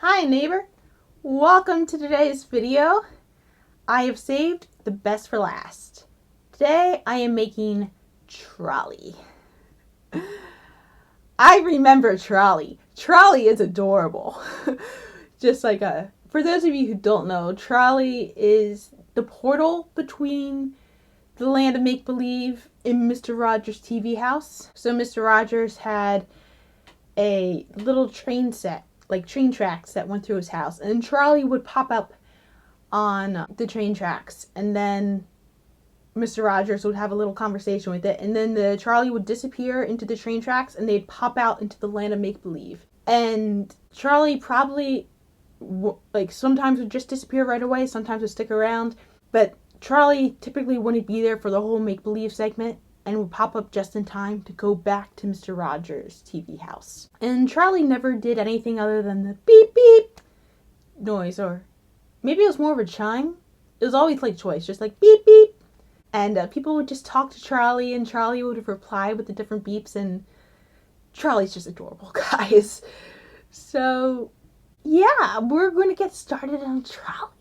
Hi neighbor, welcome to today's video. I have saved the best for last. Today I am making Trolley. I remember Trolley. Trolley is adorable. For those of you who don't know, Trolley is the portal between the land of make-believe and Mr. Rogers' TV house. So Mr. Rogers had a little train set, like train tracks that went through his house, and Trolley would pop up on the train tracks, and then Mr. Rogers would have a little conversation with it, and then the trolley would disappear into the train tracks and they'd pop out into the land of make-believe. And Trolley probably sometimes would just disappear right away, sometimes would stick around, but Trolley typically wouldn't be there for the whole make-believe segment and would pop up just in time to go back to Mr. Rogers' TV house. And Trolley never did anything other than the beep beep noise, or maybe it was more of a chime. It was always like twice, just like beep beep. And people would just talk to Trolley, and Trolley would reply with the different beeps, and Trolley's just adorable, guys. So, yeah, we're going to get started on Trolley.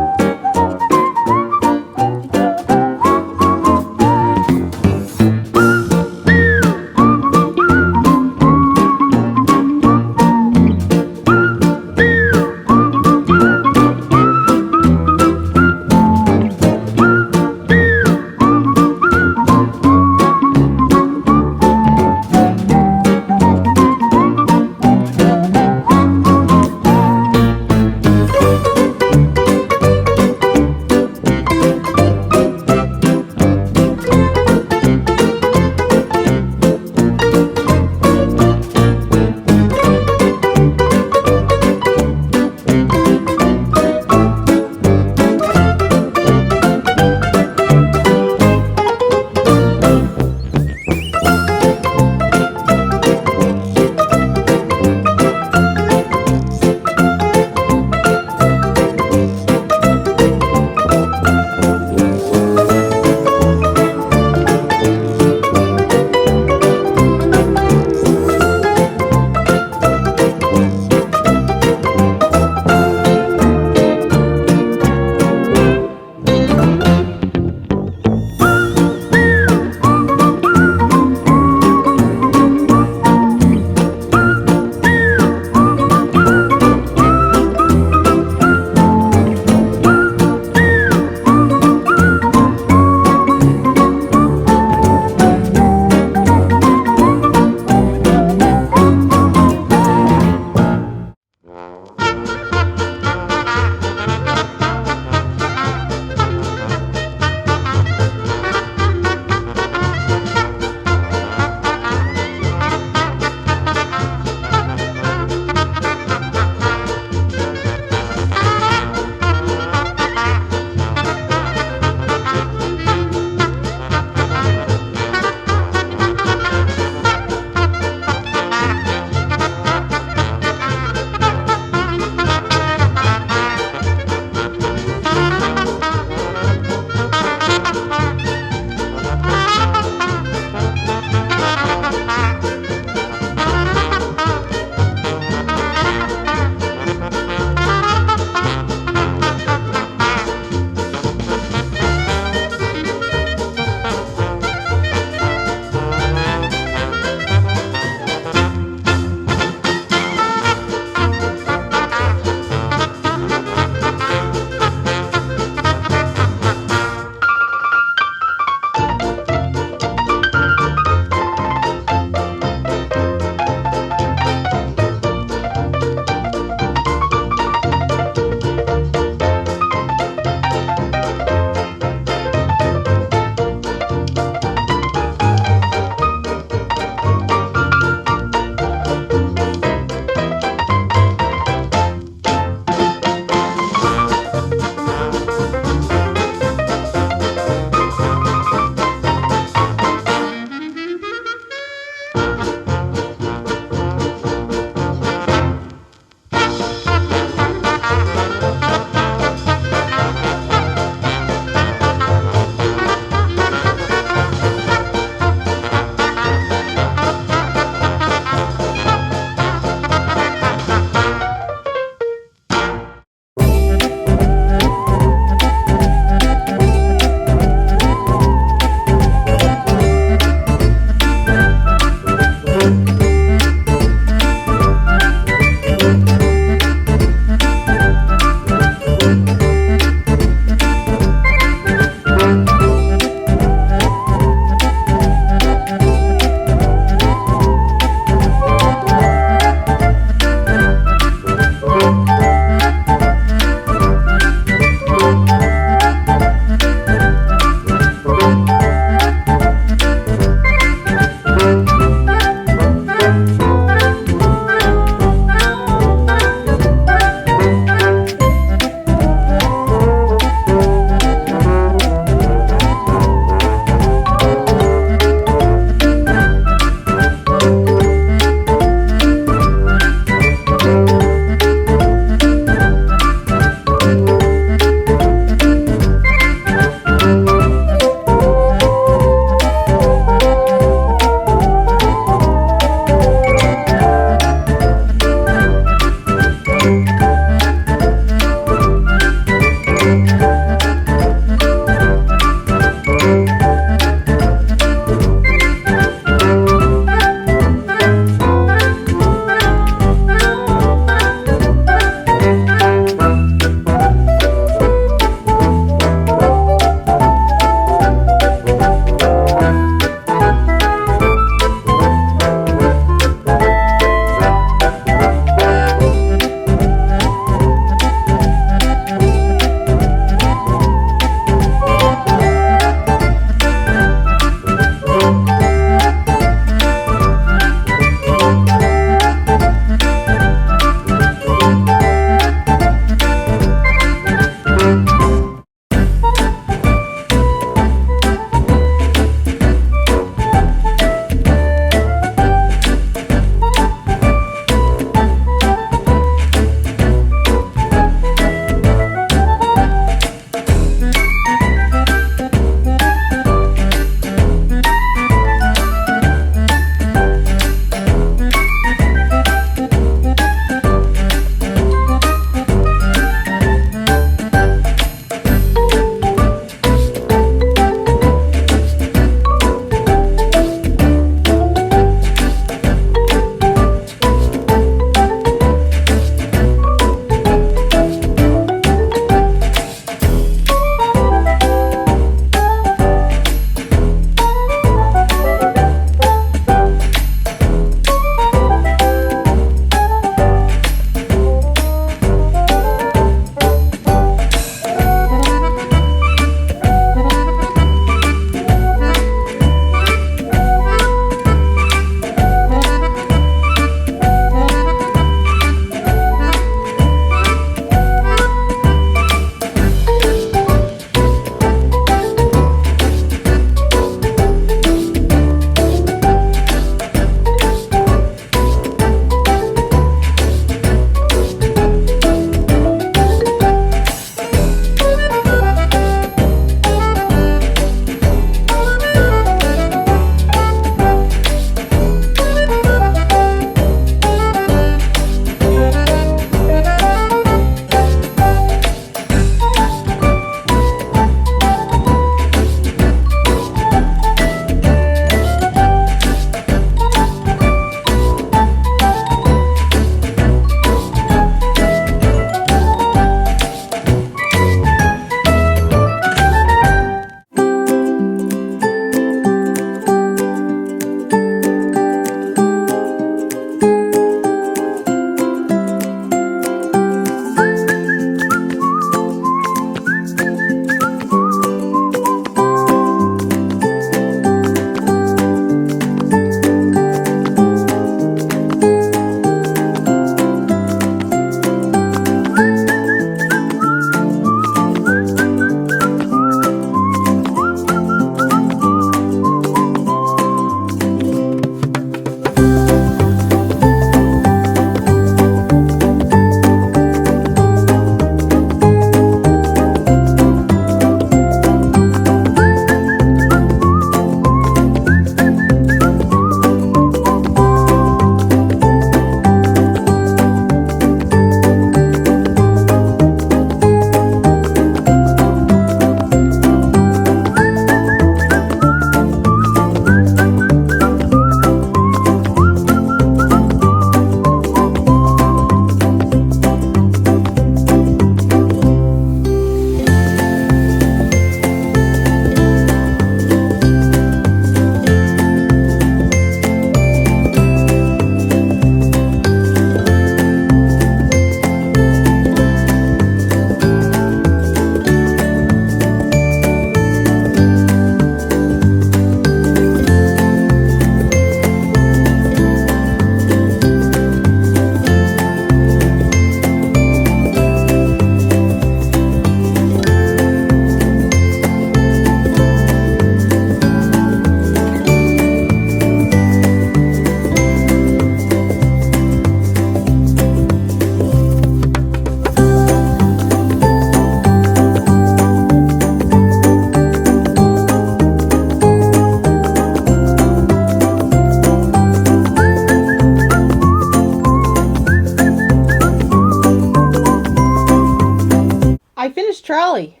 Trolley.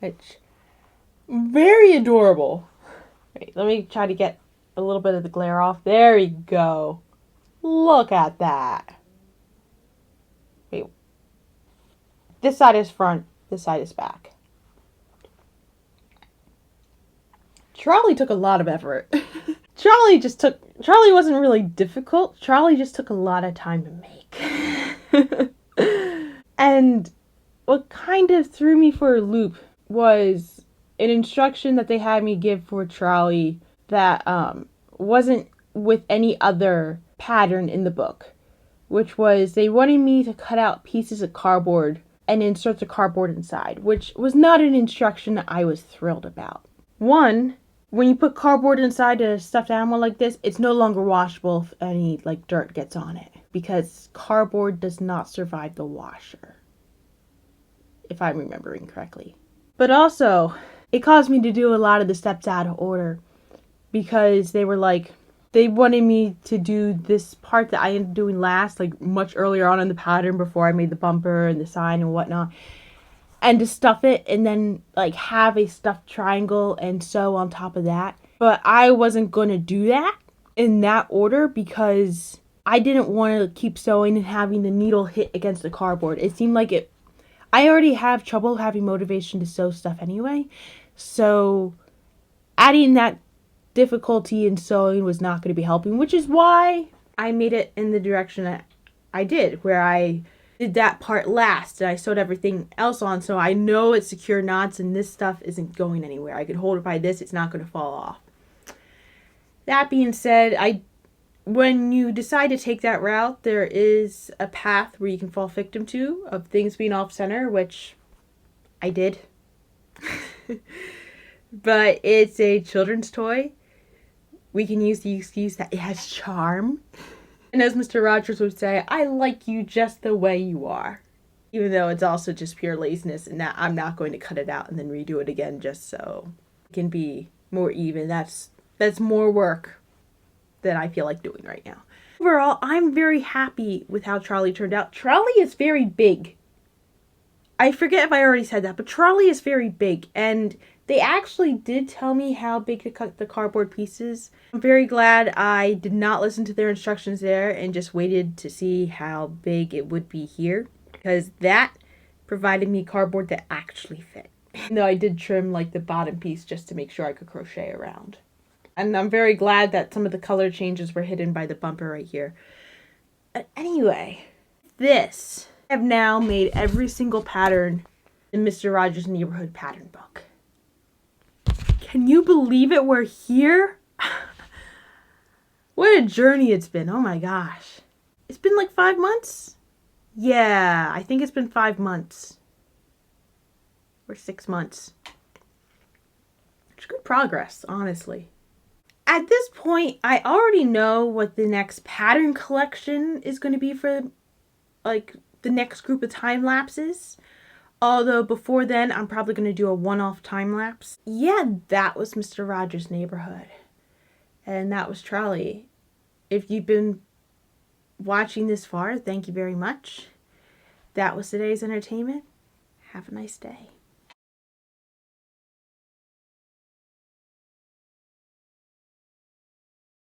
It's very adorable. Wait, let me try to get a little bit of the glare off. There we go. Look at that. Wait. This side is front, this side is back. Trolley took a lot of effort. Trolley wasn't really difficult. Trolley just took a lot of time to make. And what kind of threw me for a loop was an instruction that they had me give for Trolley that wasn't with any other pattern in the book, which was they wanted me to cut out pieces of cardboard and insert the cardboard inside, which was not an instruction that I was thrilled about. One, when you put cardboard inside a stuffed animal like this, it's no longer washable if any dirt gets on it, because cardboard does not survive the washer, if I'm remembering correctly. But also, it caused me to do a lot of the steps out of order, because they wanted me to do this part that I ended up doing last, much earlier on in the pattern before I made the bumper and the sign and whatnot, and to stuff it and then have a stuffed triangle and sew on top of that. But I wasn't going to do that in that order because I didn't want to keep sewing and having the needle hit against the cardboard. It seemed like I already have trouble having motivation to sew stuff anyway, so adding that difficulty in sewing was not going to be helping, which is why I made it in the direction that I did, where I did that part last and I sewed everything else on, so I know it's secure knots and this stuff isn't going anywhere. I could hold it by this, it's not going to fall off. That being said, when you decide to take that route, there is a path where you can fall victim to of things being off center, which I did. But it's a children's toy. We can use the excuse that it has charm. And as Mr. Rogers would say, I like you just the way you are. Even though it's also just pure laziness and that I'm not going to cut it out and then redo it again just so it can be more even. That's more work than I feel like doing right now. Overall, I'm very happy with how Trolley turned out. Trolley is very big. I forget if I already said that, but Trolley is very big, and they actually did tell me how big to cut the cardboard pieces. I'm very glad I did not listen to their instructions there and just waited to see how big it would be here, because that provided me cardboard that actually fit. Though I did trim the bottom piece just to make sure I could crochet around. And I'm very glad that some of the color changes were hidden by the bumper right here. But anyway, this I have now made every single pattern in Mr. Rogers' Neighborhood pattern book. Can you believe it? We're here? What a journey it's been. Oh my gosh. It's been 5 months? Yeah, I think it's been 5 months. Or 6 months. It's good progress, honestly. At this point, I already know what the next pattern collection is going to be for the next group of time lapses. Although before then, I'm probably going to do a one-off time lapse. Yeah, that was Mr. Rogers' Neighborhood. And that was Trolley. If you've been watching this far, thank you very much. That was today's entertainment. Have a nice day.